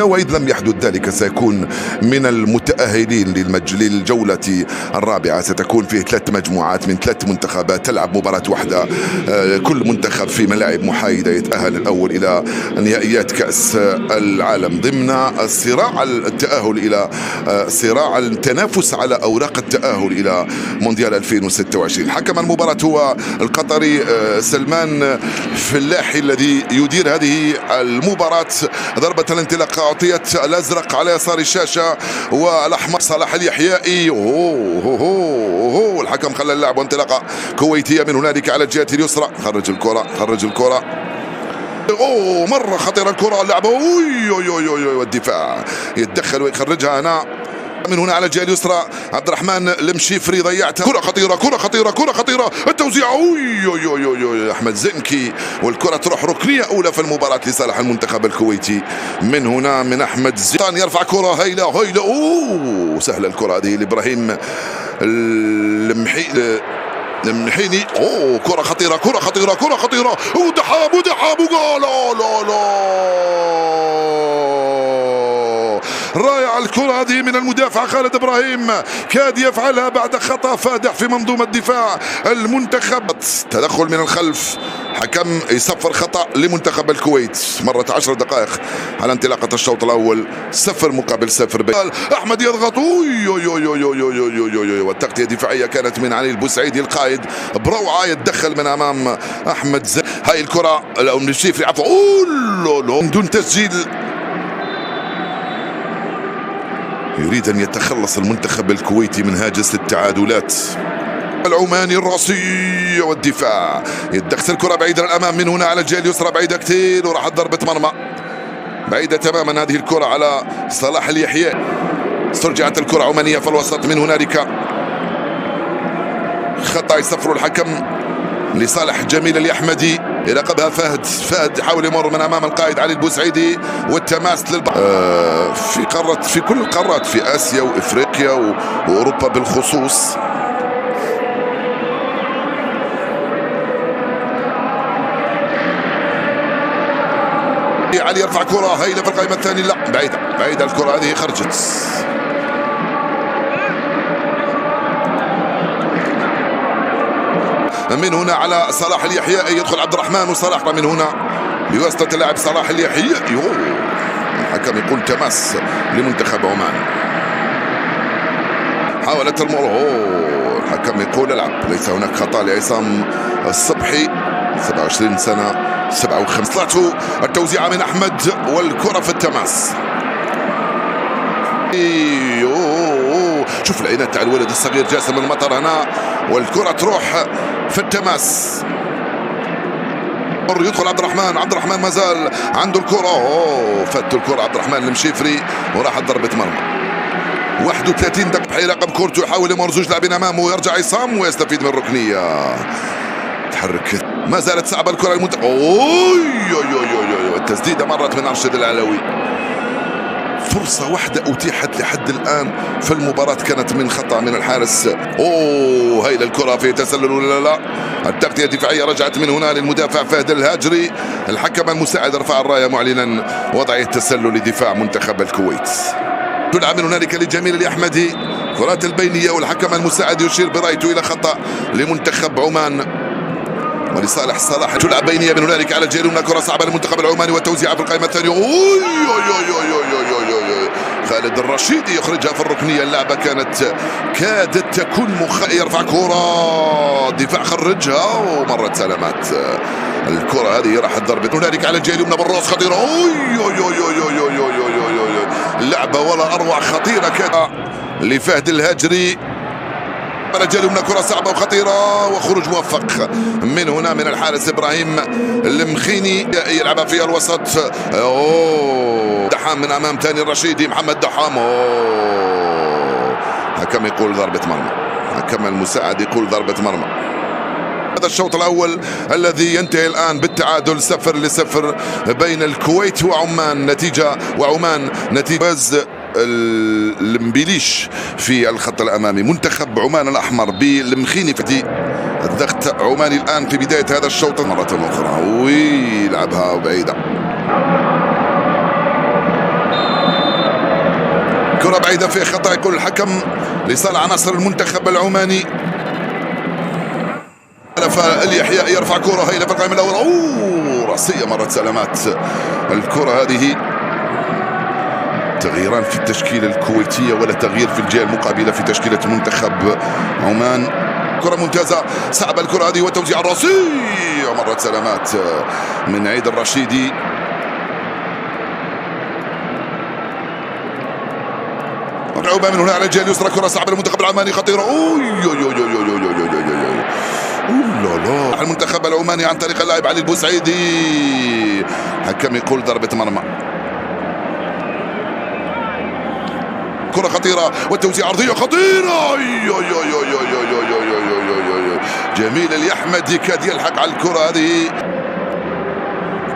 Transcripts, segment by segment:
وإذا لم يحدث ذلك سيكون من المتأهلين للجولة الرابعة. ستكون فيه 3 مجموعات من 3 منتخبات تلعب مباراة واحدة. كل منتخب في ملاعب محايدة يتأهل الأول إلى نهائيات كأس العالم ضمن الصراع التأهل إلى صراع التنافس على أوراق التأهل إلى مونديال 2026. حكم المباراة هو القطري سلمان فلاحي الذي يدير هذه المباراة. ضربة الانطلاق أعطيت الأزرق على يسار الشاشة والأحمر صلاح اليحيائي. الحكم خلى اللعب وانطلاقة كويتية من هنالك على الجهة اليسرى. خرج الكرة مرة خطيرة الكرة اللعبة. والدفاع يتدخل ويخرجها هنا من هنا على الجهة اليسرى. عبد الرحمن المشيفري ضيعتها. كرة خطيرة التوزيع. أحمد زنكي والكرة تروح ركنية أولى في المباراة لصالح المنتخب الكويتي. من هنا من أحمد زنكي يرفع كرة هايلة. سهلة الكرة هذه لإبراهيم المحيني. كرة خطيرة ودحام وجول. رائع الكرة هذه من المدافع خالد إبراهيم، كاد يفعلها بعد خطأ فادح في منظومة دفاع المنتخب. تدخل من الخلف، حكم يصفر خطأ لمنتخب الكويت. مرت 10 دقائق على انطلاقة الشوط الأول، 0-0. أحمد يضغط والتغطية الدفاعية كانت من علي البوسعيدي القائد بروعة. يتدخل من أمام أحمد هاي الكرة المشيفري من دون تسجيل. يريد أن يتخلص المنتخب الكويتي من هاجس التعادلات. العماني الرأسي والدفاع يدخل الكرة بعيدة الأمام من هنا على الجهة اليسرى، بعيدة كثير وراحت ضربة مرمى بعيدة تماما هذه الكرة على صلاح اليحيى. استرجعت الكرة عمانية في الوسط، من هنالك خطأ يصفر الحكم لصالح جميل الأحمدي. يراقبها فهد حاول يمر من امام القائد علي البوسعيدي والتماس في كل القارات، في اسيا وافريقيا واوروبا بالخصوص. علي يرفع كرة هايلة في القائمة الثانية، لا بعيدة الكرة هذه خرجت. من هنا على صلاح اليحيى، يدخل عبد الرحمن وصلاح من هنا بواسطة اللاعب صلاح اليحيى. الحكم يقول تماس لمنتخب عمان. حاولت المرور، الحكم يقول العب. ليس هناك خطأ لعصام الصبحي 27 سنة 57. التوزيعة من أحمد والكرة في التماس. شوف العينات تاع الولد الصغير جاسم المطر هنا، والكرة تروح في التماس. يدخل عبد الرحمن ما زال عنده الكرة. فات الكرة عبد الرحمن المشيفري وراحت ضربة مرمى. 31 دقيقة يراقب كورته، يحاول يمر 2 لاعبين امامه ويرجع عصام ويستفيد من الركنية. تحرك ما زالت صعبة الكرة المنتخب. التسديدة مرت من أرشد العلوي. فرصة واحدة أتيحت لحد الآن في المباراة، كانت من خطأ من الحارس. هاي الكرة في تسلل ولا لا؟ التغطية الدفاعية رجعت من هنا للمدافع فهد الهاجري. الحكم المساعد رفع الراية معلنا وضعية تسلل لدفاع منتخب الكويت. تلعب من هنالك لجميل الأحمدي، كرات البينية والحكم المساعد يشير برايته إلى خطأ لمنتخب عمان ولصالح صلاح. تلعب بينية من هنالك على جيرونا، كرة صعبة للمنتخب العماني والتوزيع في القائمة الثانية. خالد الرشيدي يخرجها في الركنية. اللعبة كادت تكون يرفع كرة، دفاع خرجها ومرت سلامات. الكرة هذه راحت ضربة هنالك على الجهة اليمنى بالراس، خطيرة. اللعبة ولا أروع، خطيرة كده لفهد الهاجري. رجال من كرة صعبة وخطيرة وخروج موفق من هنا من الحارس إبراهيم المخيني. يلعبها في الوسط. دحام من أمام تاني الرشيدي، محمد دحام. حكم يقول ضربة مرمى، حكم المساعد يقول ضربة مرمى. هذا الشوط الأول الذي ينتهي الآن بالتعادل 0-0 بين الكويت وعمان. عمان نتيجة المبيليش في الخط الأمامي. منتخب عمان الأحمر بالمخيني في الضغط عماني الآن في بداية هذا الشوط مرة أخرى، ويلعبها بعيدة. بعيدة في خطأ يقول الحكم لصالح عناصر المنتخب العماني. اليحيى يرفع كرة هايلة في القائم الأول، رأسية مرت سلامات. الكرة هذه تغييران في التشكيلة الكويتية ولا تغيير في الجهة المقابلة في تشكيلة منتخب عمان. كرة ممتازة، صعبة الكرة هذه والتوزيع الرأسي مرت سلامات من عيد الرشيدي. ملعوبة من هنا على الجهة اليسرى، كرة صعبة للمنتخب العماني خطيرة. لا المنتخب العماني عن طريق اللاعب علي البوسعيدي. حكم يقول ضربة مرمى. كرة خطيرة والتوزيع عرضية خطيرة. جميل اليحمدي كاد يلحق على الكرة هذه.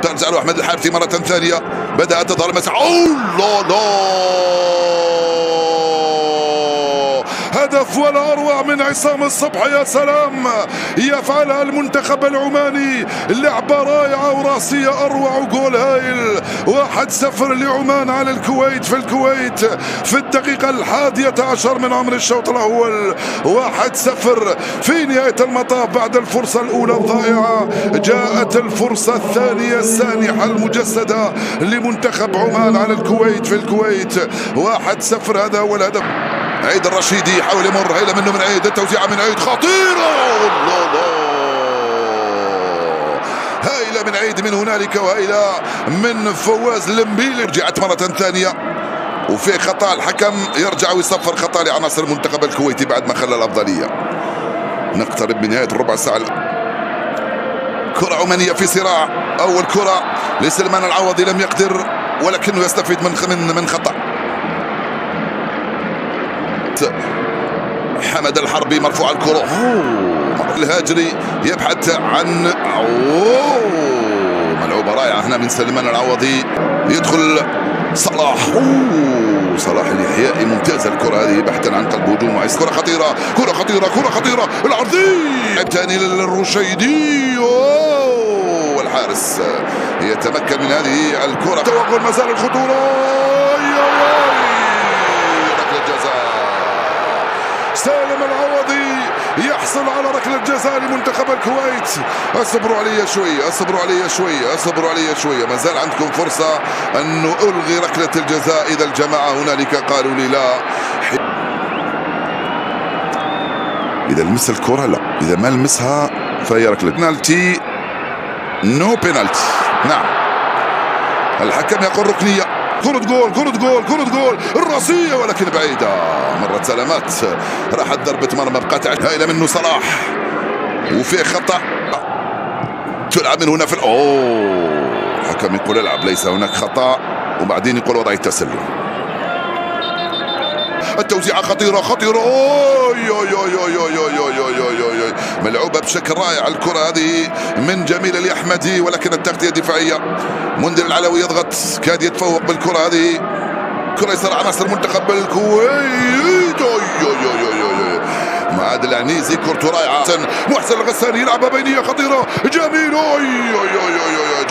ترجع له أحمد الحارثي مرة ثانية. بدأت تظهر المساحة. هدف ولا أروع من عصام الصبحي. يا سلام، يفعلها المنتخب العماني. لعبة رائعة وراسية أروع وجول هايل. 1-0 لعمان على الكويت في الكويت في الدقيقة 11 من عمر الشوط الأول. 1-0 في نهاية المطاف. بعد الفرصة الأولى الضائعة جاءت الفرصة الثانية السانحة المجسدة لمنتخب عمان على الكويت في الكويت. 1-0 هذا هو الهدف. عيد الرشيدي يحاول يمر، هيلة منه من عيد، التوزيعة من عيد خطيرة. هيلة من عيد من هنالك، وهيلة من فواز المبيلي. رجعت مرة ثانية وفي خطأ، الحكم يرجع ويصفر خطأ لعناصر المنتخب الكويتي بعد ما خلى الأفضلية. نقترب من نهاية الربع ساعة. كرة عمانية في صراع. أول كرة لسلمان العوضي لم يقدر، ولكنه يستفيد من خطأ. حمد الحربي مرفوع الكرة. الهاجري يبحث عن ملعوبة رائعة هنا من سلمان العوضي. يدخل صلاح. صلاح اليحيائي ممتازة الكرة هذه بحثا عن قلب هجوم. كرة خطيرة، كرة خطيرة، كرة خطيرة. العرضي الثاني للرشيدي. والحارس يتمكن من هذه الكرة. توغل ما زال الخطورة. سالم العوضي يحصل على ركلة جزاء لمنتخب الكويت. اصبروا علي شوية، اصبروا علي شوية، اصبروا علي شوية. ما زال عندكم فرصة انه الغي ركلة الجزاء اذا الجماعة هنالك قالوا لي لا. اذا لمس الكرة لا، اذا ما لمسها فهي ركلة بنالتي. نو بينالتي. نعم، الحكم يقول ركنية. كرة جول، كرة جول، كرة جول. الراسية ولكن بعيدة مرت سلامات. راحت ضربة مرمى بقطع هايلة منه صلاح وفي خطأ. تلعب من هنا في الحكم يقول العب، ليس هناك خطأ، وبعدين يقول وضع التسلل. التوزيعة خطيرة خطيرة. ملعوبة بشكل رائع الكرة هذه من جميل اليحمدي، ولكن التغطية الدفاعية. منذر العلوي يضغط، كاد يتفوق بالكرة هذه. كرة يسار عناصر منتخب الكويت. معاد العنيزي كرته رائعة. محسن الغساني يلعبها بينية خطيرة. جميل.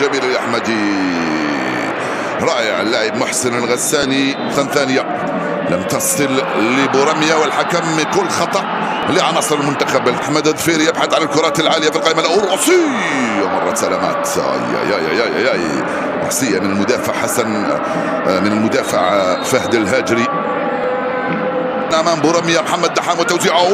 جميل اليحمدي رائع اللاعب محسن الغساني. ثانية لم تصل لبورميا، والحكم يقول خطأ لعناصر المنتخب. احمد الدفيري يبحث عن الكرات العالية في القائمة الرأسية. مرت سلامات. رأسية من المدافع حسن، من المدافع فهد الهاجري. امام بورميا محمد دحام وتوزيعه.